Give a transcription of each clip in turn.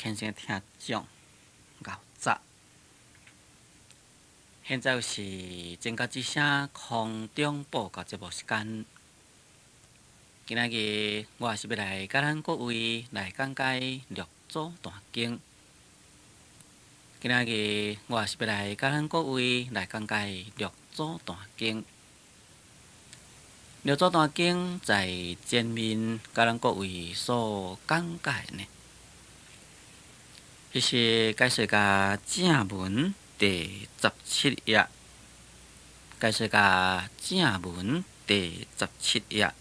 天生听众牛杂。现在是正觉之声空中报告节目时间。今仔日我是要来甲咱各位来讲解六祖坛经。今仔日我是要来甲咱各位来讲解六祖坛经。六祖坛经在前面甲咱各位所讲解呢，伊是解说家正文第17页，解说家正文第17页。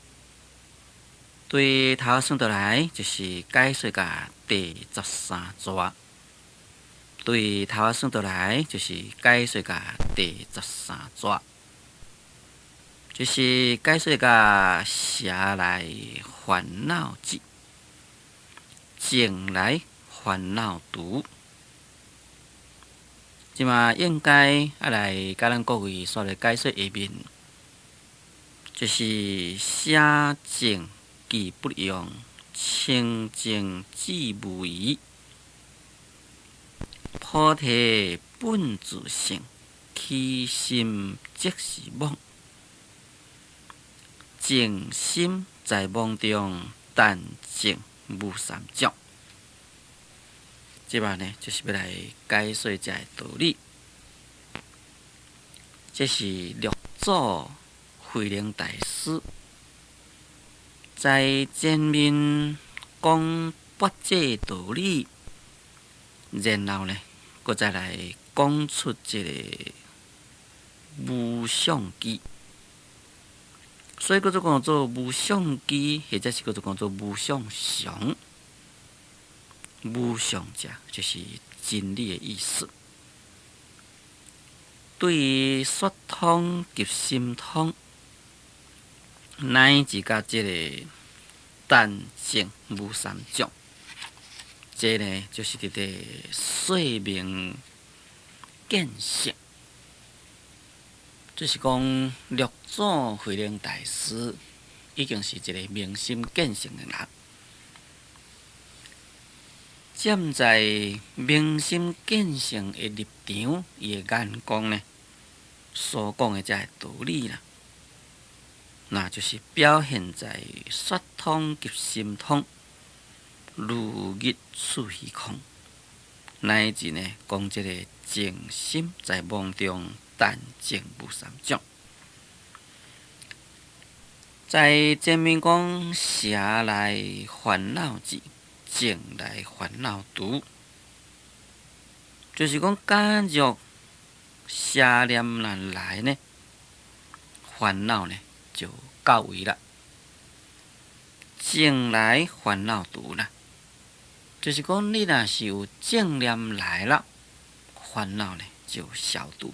对头算倒来就是解说家第13节，对头算倒来就是解说家第13节，就是解说家邪来烦恼集，净来烦恼除。即嘛应该来甲咱各位所来解说下面，就是邪净既不用，清净即无疑。菩提本自性，起心即是妄。净心在妄中，但净无三种。即摆呢，就是要来解说这个道理。这是六祖慧能大师在前面讲八这道理，然后呢，搁再来讲出这个无相机。所以叫做讲做无相机，或者是叫做讲做无相常。无相者就是真理的意思。对于说通及心通，乃至甲这个但净无三种，这呢就是伫个说明见性。就是讲六祖慧能大师已经是一个明心见性的人。站在明心见性的立场，伊的眼光呢，所讲的这个道理啦，那就是表现在说通及心通，如日出虚空，乃至呢讲这个静心在梦中，但净无三种。在前面讲邪来烦恼集，净来烦恼除，就是讲假若邪念若来呢，烦恼呢就到位了；净来烦恼除啦，就是讲你若是有正念来了，烦恼呢就消除。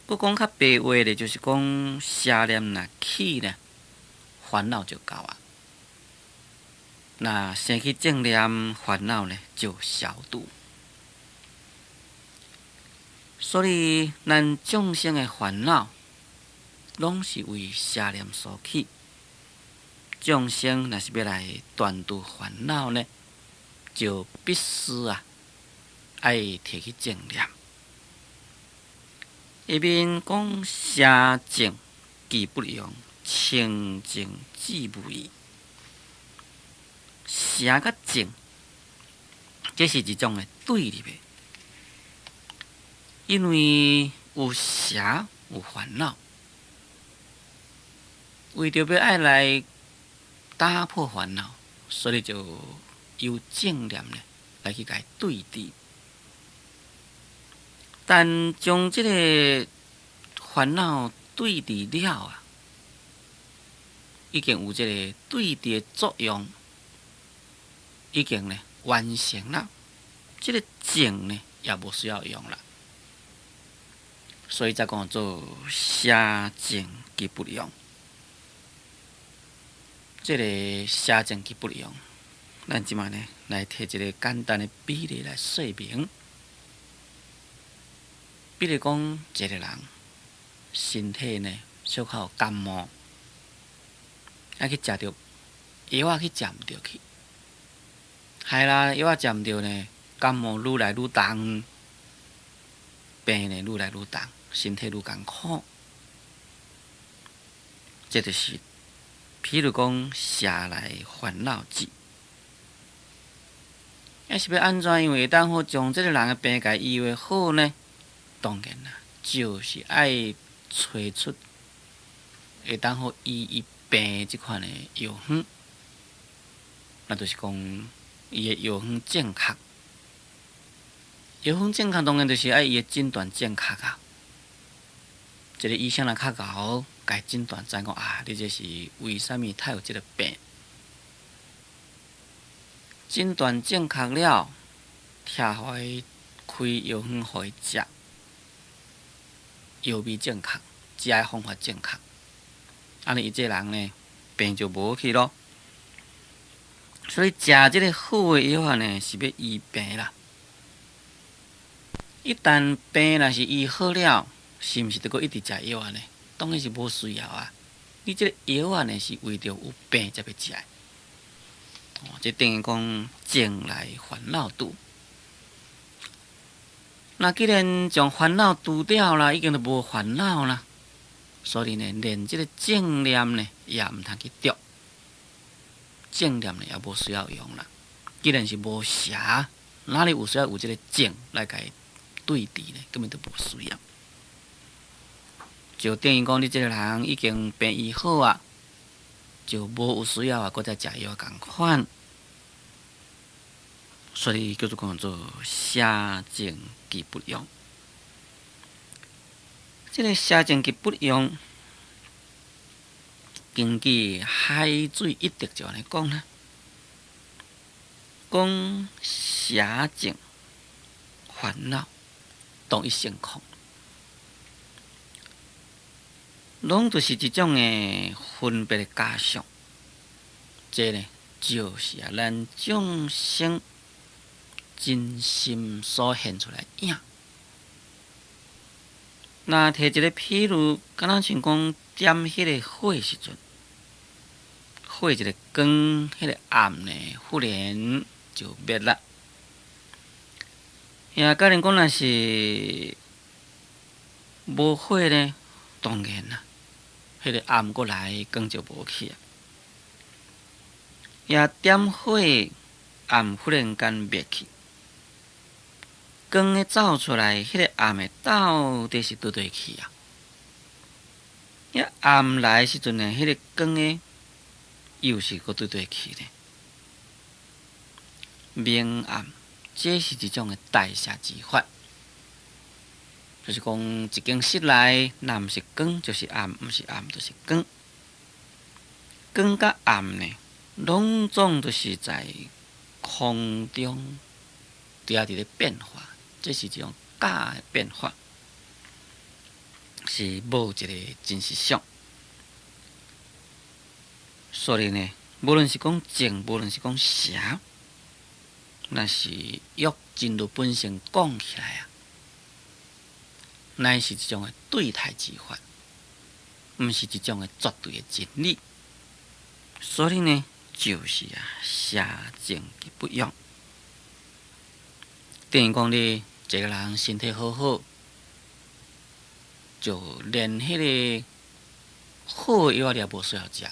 不讲较白话的，就是讲邪念若起呢，烦恼就到啊。那生起正念，烦恼呢就消除。所以，咱众生的烦恼，拢是为邪念所起。众生若是要来断除烦恼呢，就必须爱提起正念。下面讲邪净既不用，清净即无疑。邪甲净，这是一种的对立的。因为有邪有烦恼，为着要爱来打破烦恼，所以就由正念呢来去甲对治。但将这个烦恼对治了啊，已经有这个对治的作用，已经呢完成了。这个净呢也无需要用了，所以才讲做邪净既不用。这个邪净既不用，咱即卖呢来摕一个简单的比例来说明。比如讲，一个人身体呢小可感冒，去食着药去食毋着去，害啦，药仔占着呢，感冒愈来愈重，病呢愈来愈重，身体愈艰苦。这就是，譬如讲，蛇来烦恼剂。要是要安怎样会当好将这个人的病甲医会好呢？当然啦，就是爱找出会当好医伊病即款的药方。那就是讲，伊的药方正确。药方正确，当然就是爱伊的诊断正确啊。一个医生来较贤，甲诊断知讲啊，你这是为什么他有这个病？诊断正确了，拆互伊开药方互伊食，药味正确，食的方法正确，安尼伊这人呢，病就无去咯。所以食这个好的药啊呢，是要医病啦。一旦病若是医好了，是毋是得搁一直食药啊呢？当然是无需要啊。你这个药啊呢，是为着有病才要食的。这等于讲症来烦恼除。那既然将烦恼除掉了，已经都无烦恼啦，所以呢，连这个正念呢，也毋通去着。正念呢，也无需要用啦。既然是无邪，哪里有需要有这个正来甲伊对治呢？根本都无需要。就等于讲，你这个人已经病医好啊，就无有需要啊，搁再食药共款。所以叫做讲做邪正极不用。这个邪正极不用，根据海水一滴就安尼讲啦。讲邪正烦恼同一性空，拢就是一种的分别的假象。这呢，就是咱众生真心所现出来影。那摕一个譬如，敢若像讲点迄个火时阵，火一个光，迄个暗呢，忽然就灭了。也假如讲若是无火呢，当然啦，迄个暗过来，光就无去啊。也点火，暗忽然间灭去。光的走出来，迄个暗的到底是倒对去啊？一暗来时阵呢，迄个光的又是搁倒对去呢？明暗，这是一种的代谢之法，就是讲一间室内，若毋是光就是暗，毋是暗就是光。光甲暗呢，拢总都是在空中伫咧变化。这是一种假的变化，是无一个真实相。所以呢，无论是讲正，无论是讲邪，那是欲真如本身讲起来啊，乃是一种的对待之法，毋是一种的绝对的真理。所以呢，就是邪正极不用。等于讲你一个人身体好好，就连迄个好的药你也无需要食。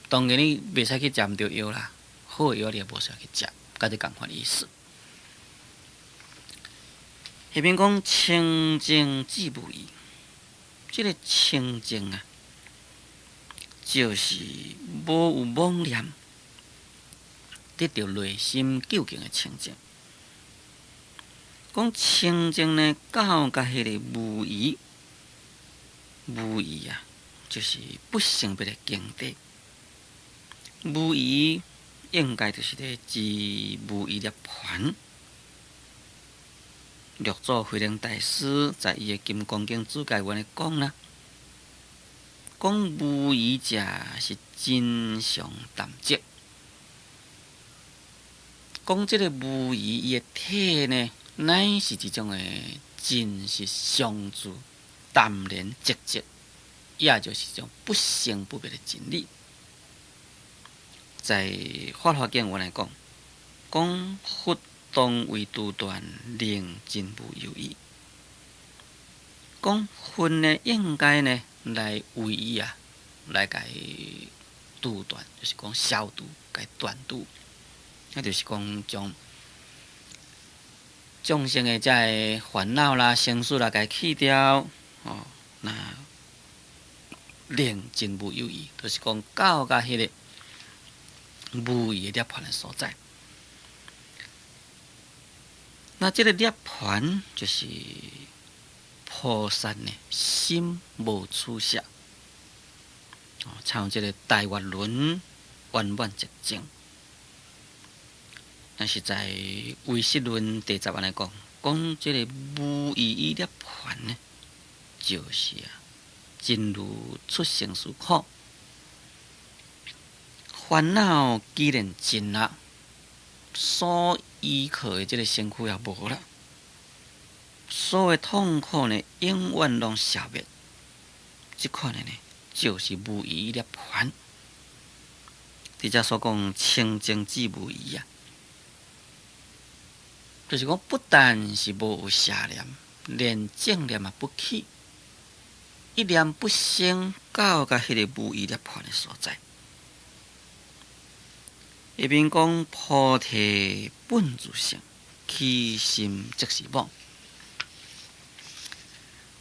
当然你袂使去食毋着药啦，好的药你也无需要去食，甲你共款意思。迄边讲清净即无异，这个清净啊，就是无有妄念，得到内心究竟的清净。讲清净呢，到甲迄个无疑，无疑啊，就是不生别的境地。无疑应该就是咧自无疑涅槃。六祖慧能大师在伊的《金刚经》注解文咧讲啦，讲无疑者是真常淡寂。讲这个无疑，伊的体呢，乃是一种的真实相助、淡然寂寂，也就是一种不生不灭的真理。在《法华经》文来讲，讲佛当为拄断，令真无有义。讲佛呢，应该呢来为伊来甲伊拄断，就是讲消除、甲伊断除。那就是讲将众生的这烦恼啦、生死啦，甲伊去掉。那令真无有义，就是讲到甲迄个无义的涅槃的所在。那这个涅槃就是菩萨呢心无取舍，像这个大月轮圆满寂静。但是在唯识论第10案来讲，这个无意义涅槃呢，就是真如出生死苦，烦恼既然尽了，所依靠的这个身躯也无了，所有的痛苦呢，永远拢消灭。这款的呢，就是无意义涅槃。伫遮所讲清净即无疑啊，就是讲不但是无有邪念，连正念也不起，一念不生，到甲迄个无意涅槃的所在。下面讲菩提本自性，起心即是妄。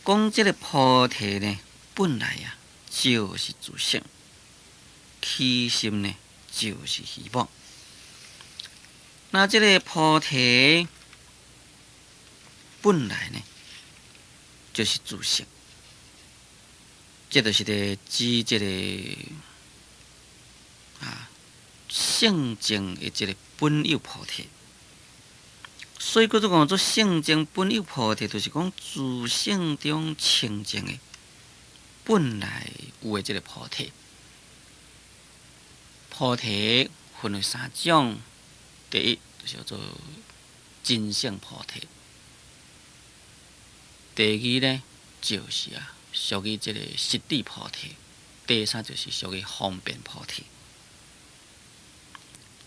讲这个菩提呢，本来就是自性，起心呢就是希望。那这个菩提本来呢，就是自性，这就是指这个性净的这个本有菩提。所以，叫做讲做性净本有菩提，就是讲自性中清净的本来有的这个菩提。菩提分为3种，第一就叫做真性菩提。第二呢，就是属于这个实地菩提。第3就是属于方便菩提。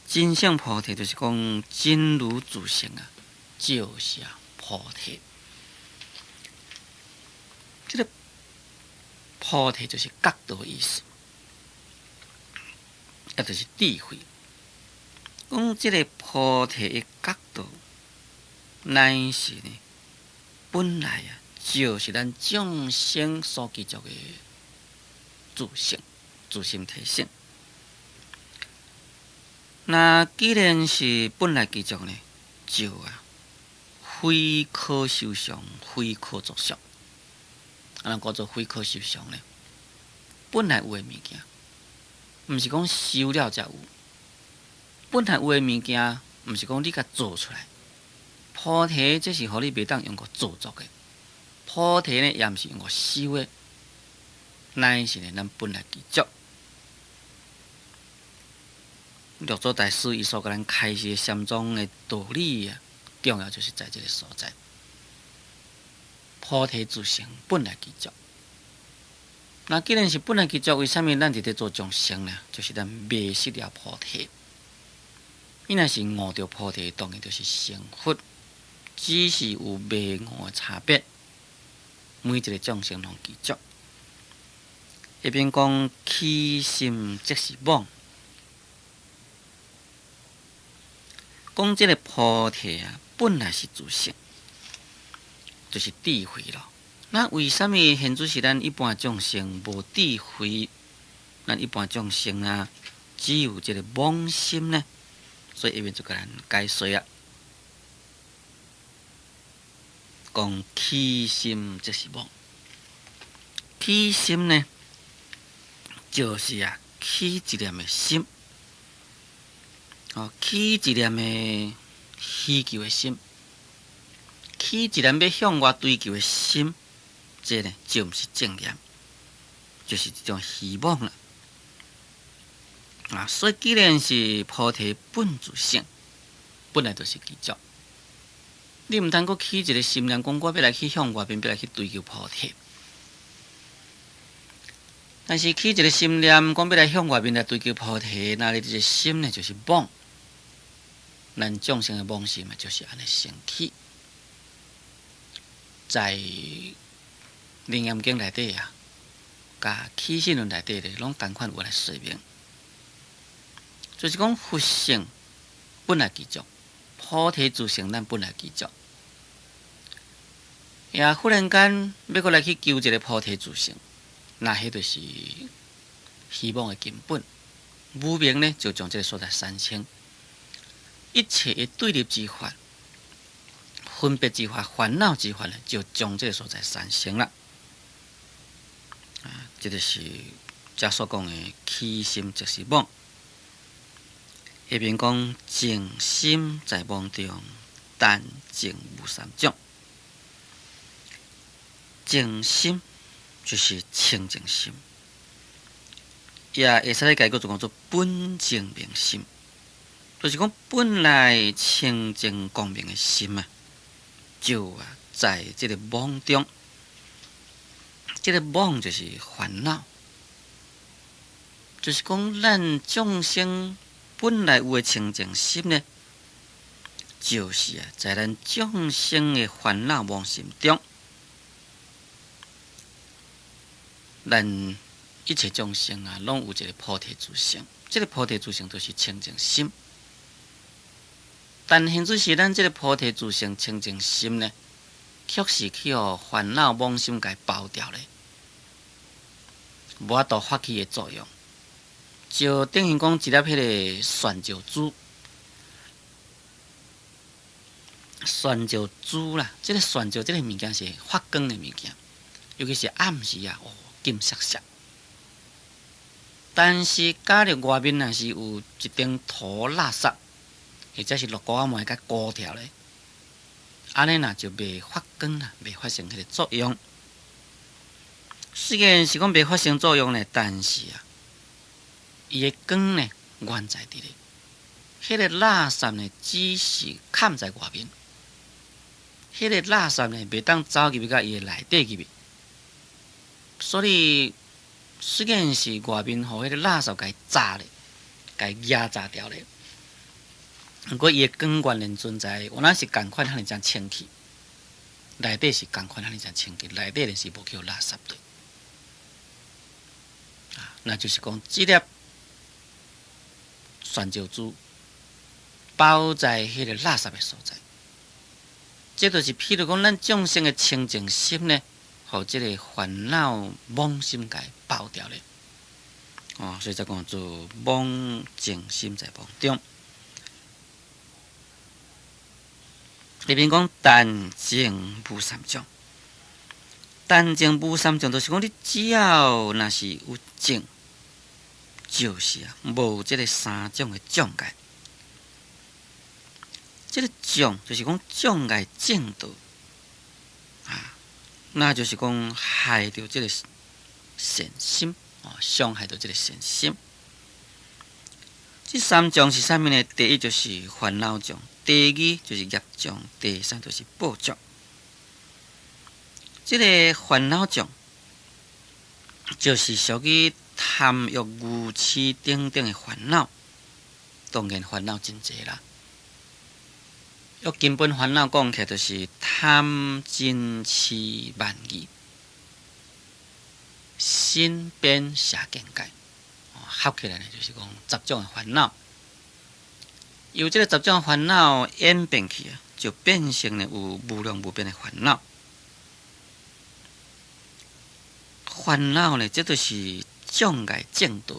真性菩提就是讲真如自性就是菩提。这个菩提就是角度的意思，也就是智慧。讲这个菩提的角度，乃是呢本来就是咱众生所具足的自性、自性体性。那既然是本来具足呢，就非可修相，非可作相。咱叫做非可修相呢，本来有的物件，毋是讲修了才有。本来有的物件，毋是讲你甲做出来。菩提这是互你袂当用个做作的，菩提呢也毋是用个修的，乃是呢咱本来具足。六祖大师伊所甲咱开示禅宗的道理重要就是在这个所在。菩提自性本来具足，那既然是本来具足，为什么咱伫咧做众生呢？就是咱迷失了菩提。伊若是悟着菩提，当然就是成佛，只是有迷悟的差别。每一个众生拢具足。一边讲起心即是妄，讲这个菩提本来是自性，就是智慧咯。那为什么现主是咱一般众生无智慧？咱一般众生只有这个妄心呢？所以下面就甲咱解说讲起心即是妄。起心呢，就是起一念的心，起一念的希求的心，起一念要向外追求的心，这呢就毋是正念，就是一种希望了。所以既然是菩提本自性，本来就是具足。你毋通阁起一个心念，讲我要来去向外边，要来去追求菩提。但是起一个心念，讲要来向外面来追求菩提，那你这个心呢就是妄。咱众生的妄心嘛，就是安尼升起。在《楞严经》内底啊，甲《起信论》内底咧，拢同款有来说明，就是讲佛性本来具足，菩提自性咱本来具足，也忽然间要过来去求一个菩提自性，那迄就是希望的根本。无明呢，就将这个所在删清，一切的对立之法、分别之法、烦恼之法呢，就将这个所在删清了。这就是遮所讲的起心即是妄。下面讲净心在妄中，但净无三种。净心就是清净心。也会使解个就讲做本净明心，就是讲本来清净光明的心啊，就在这个妄中，这个妄就是烦恼，就是讲咱众生本来有的清净心呢，就是在咱众生的烦恼妄心中，咱一切众生啊，拢有一个菩提自性。这个菩提自性就是清净心。但现在是咱这个菩提自性清净心呢，却是去互烦恼妄心给包掉咧，无法度发起的作用。就等于讲一粒迄个酸椒珠，酸椒珠啦，这个酸椒这个物件是发光的物件，尤其是暗时啊，金色色。但是假如外面若是有一顶土垃圾，或者是落果仔糜甲糊条咧，安尼若就袂发光啦，袂发生迄个作用。虽然是讲袂发生作用咧，但是伊的光呢，原在伫咧。迄个垃圾呢，只是藏在外面，迄个垃圾呢，袂当走入去到伊的内底入去，所以。虽然是外面互迄个垃圾给炸咧，给压榨掉咧，不过伊的光源仍存在，有那是共款遐尼正清气，内底是共款遐尼正清气，内底是无去有垃圾的。那就是讲，这粒酸椒珠包在迄个垃圾的所在，这就是譬如讲，咱众生的清净心呢。互即个烦恼妄心给包掉咧，所以才讲做妄净心在妄中。里面讲但净无三种，但净无三种，就是讲你只要若是有净，就是无即个三种的障碍。即个障就是讲障碍正道。那就是讲害到这个善心，伤害到这个善心。这三种是啥物呢？第一就是烦恼障，第二就是业障，第三就是报障。这个烦恼障就是属于贪欲、愚痴等等的烦恼，当然烦恼真济啦。要根本烦恼讲起来，就是贪、嗔、痴、慢、疑、身边邪见界，合起来呢，就是讲10种的烦恼。由这个10种的烦恼演变去就变成了有无量无边的烦恼。烦恼呢，这就是障碍正道，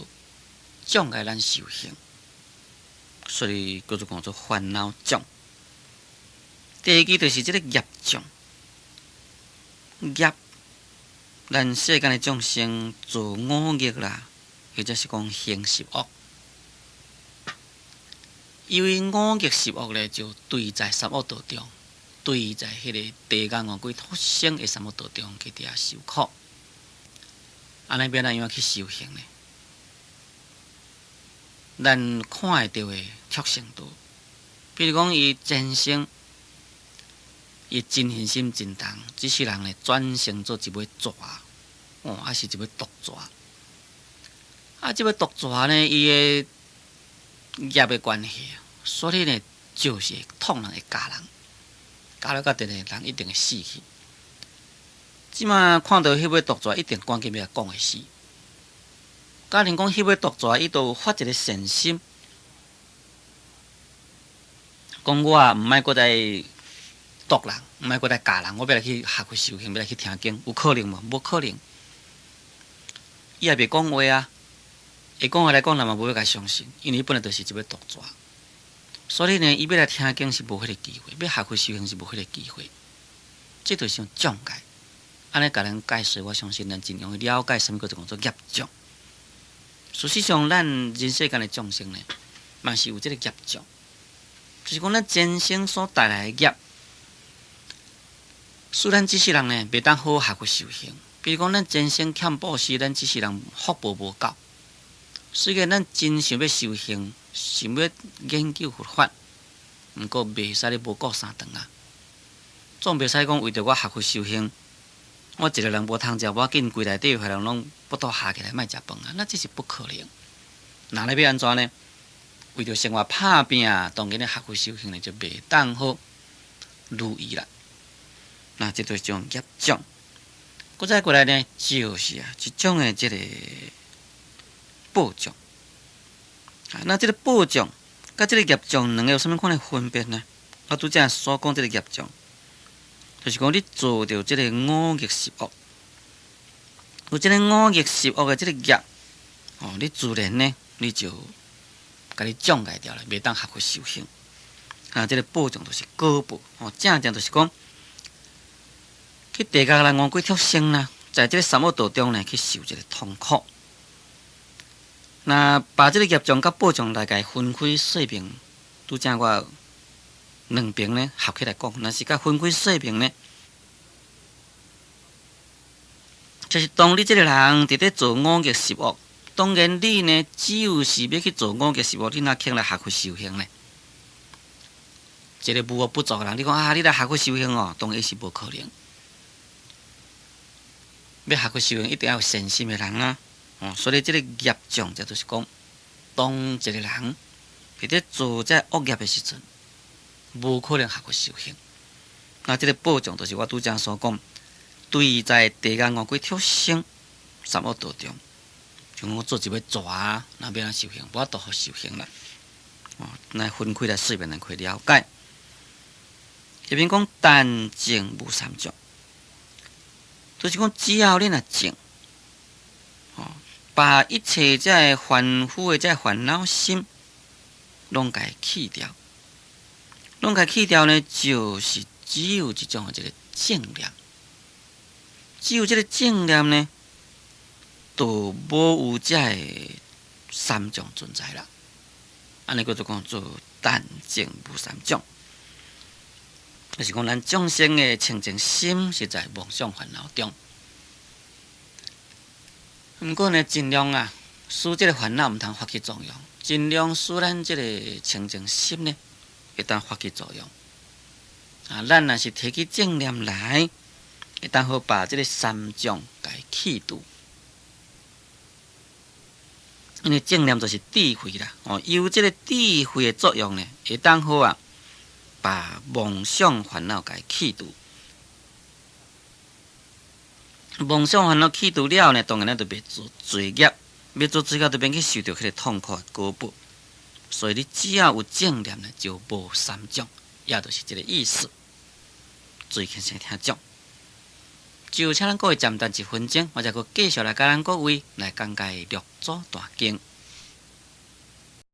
障碍咱修行，所以叫做讲做烦恼障。第二个就是这个业障，业，咱世间的众生做恶业啦，或者是讲行十恶，因为恶业十恶咧，就对在三恶道中，对在迄个地狱恶鬼土生的三恶道中去底下受苦，安尼要咱样去修行呢？咱看会到的畜生道，比如讲伊真心。伊真信心真重，只是人咧转成做一尾蛇，还是一尾毒蛇。这尾毒蛇呢，伊个业的关系，所以呢，就是会痛人会咬人，咬了到第日人一定会死去。即马看到迄尾毒蛇，一定赶紧要来讲会死。假如讲迄尾毒蛇伊都有发一个善心，讲我毋莫搁再毒人，毋莫搁再咬人，我要来去学会修行，要来去听经，有可能无？无可能。伊也袂讲话啊，会讲话来讲，人嘛无要甲相信，因为伊本来就是一尾毒蛇。所以呢，伊要来听经是无迄个机会，要学会修行是无迄个机会。这就是障碍。安尼甲人解释，我相信咱真容易了解什么叫做业障。事实上，咱人世间的众生呢，嘛是有这个业障，就是讲咱前生所带来的业，使咱这世人呢，袂当好学会修行。比如讲，咱前生欠布施，咱这世人福报无够。虽然咱真想要修行，想要研究佛法，毋过袂使咧无顾三顿啊。总袂使讲为着我学会修行。我一个人无通食，我紧规内底有人拢不倒下起来，莫食饭啊！那这是不可能。那咧要安怎呢？为着生活拍拼，当然咧学会修行呢，就袂当好如意啦。那这就是种业障。搁再过来呢，就是一种的这个报障。那这个报障，甲这个业障两个有啥物款的分别呢？我拄则所讲这个业障。就是讲，你做着这个五逆十恶，有这个五逆十恶的这个业，你自然呢，你就甲你障碍掉了，袂当学会修行。这个报障就是果报，正就是讲，去地狱人冤鬼畜生啦，在这个三恶道中呢，去受这个痛苦。那把这个业障甲报障来甲分开说明，拄则我两边呢合起来讲，若是甲分开说明呢，就是当你这个人伫咧做五逆十恶，当然你呢只有是要去做五逆十恶，你哪肯来学会修行呢？一个无恶不作的人，你讲你来学会修行当然是无可能。要学会修行，一定要有善心的人啊！所以这个业障，这就是讲，当一个人伫咧做这恶业的时阵，无可能学会修行。那这个报障，就是我拄则所讲，对在地狱冤鬼畜生三恶道中，就讲我做一尾蛇啊，那要怎修行？无法度好修行啦。来分开来说明，人可以了解。这边讲单净无三障，就是讲只要你若净，把一切这凡夫的这烦恼心，拢甲去掉。拢甲去掉呢，就是只有一种这个正念，只有这个正念呢，就无有这三种存在啦。安尼叫做讲做单净无三种，就是讲咱众生的清净心是在妄想烦恼中。毋过呢，尽量使这个烦恼毋通发起作用，尽量使咱这个清净心呢，会当发起作用。咱若是提起正念来，会当好把这个三种甲去除。因为正念就是智慧啦，有这个智慧的作用呢，会当好把妄想烦恼甲去除。妄想烦恼去除了呢，当然咱就别做罪业，别做罪业就免去受到迄个痛苦的果报。所以你只要有正念呢，就无三种，也就是这个意思。注意先听讲，就请咱各位暂停1分钟，我再继续来甲咱各位来讲解《六祖大经》。